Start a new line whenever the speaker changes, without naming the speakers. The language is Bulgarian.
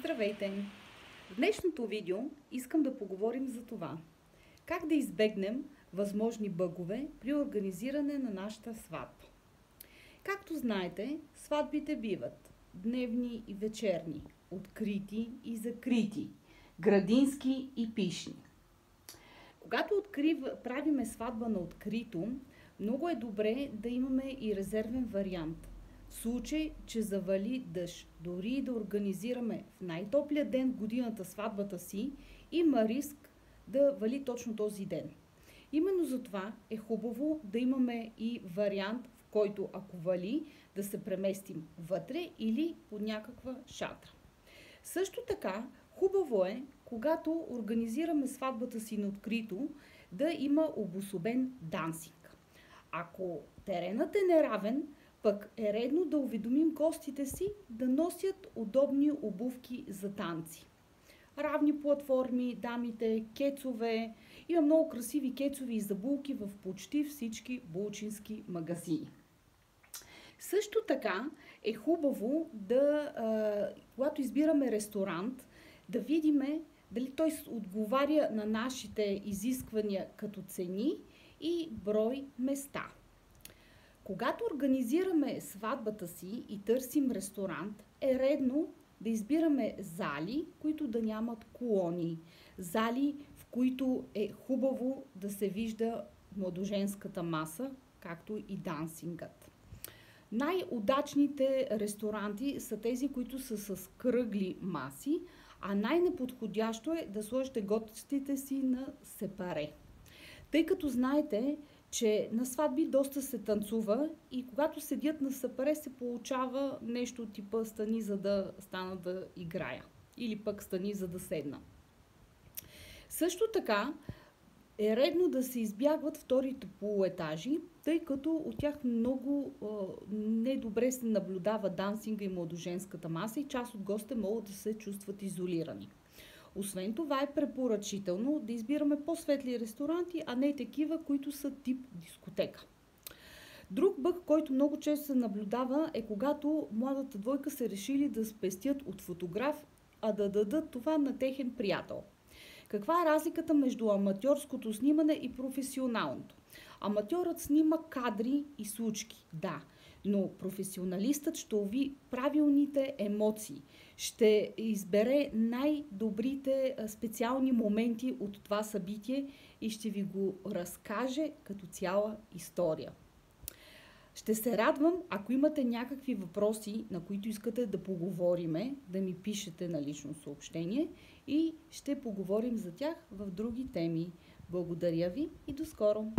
Здравейте! В днешното видео искам да поговорим за това. Как да избегнем възможни бъгове при организиране на нашата сватба. Както знаете, сватбите биват дневни и вечерни, открити и закрити, градински и пишни. Когато правиме сватба на открито, много е добре да имаме и резервен вариант. В случай, че завали дъжд, дори и да организираме в най-топлия ден в годината сватбата си, има риск да вали точно този ден. Именно за това е хубаво да имаме и вариант, в който ако вали, да се преместим вътре или под някаква шатра. Също така, хубаво е, когато организираме сватбата си на открито, да има обособен дансинг. Ако теренът е неравен, пък е редно да уведомим гостите си да носят удобни обувки за танци. Равни платформи, дамите, кецове. Има много красиви кецови и забулки в почти всички булчински магазини. Също така е хубаво когато избираме ресторант, да видим дали той отговаря на нашите изисквания като цени и брой места. Когато организираме сватбата си и търсим ресторант, е редно да избираме зали, които да нямат колони. Зали, в които е хубаво да се вижда младоженската маса, както и дансингът. Най-удачните ресторанти са тези, които са с кръгли маси, а най-неподходящо е да сложите гостите си на сепаре. Тъй като знаете, че на сватби доста се танцува и когато седят на сепаре се получава нещо от типа стани за да стана да играя или пък стани за да седна. Също така е редно да се избягват вторите полуетажи, тъй като от тях много недобре се наблюдава дансинга и младоженската маса и част от гостите могат да се чувстват изолирани. Освен това е препоръчително да избираме по-светли ресторанти, а не такива, които са тип дискотека. Друг бъг, който много често се наблюдава, е когато младата двойка се решили да спестят от фотограф, а да дадат това на техен приятел. Каква е разликата между аматьорското снимане и професионалното? Аматьорът снима кадри и случки, да, но професионалистът ще лови правилните емоции, ще избере най-добрите специални моменти от това събитие и ще ви го разкаже като цяла история. Ще се радвам, ако имате някакви въпроси, на които искате да поговориме, да ми пишете на лично съобщение и ще поговорим за тях в други теми. Благодаря ви и до скоро!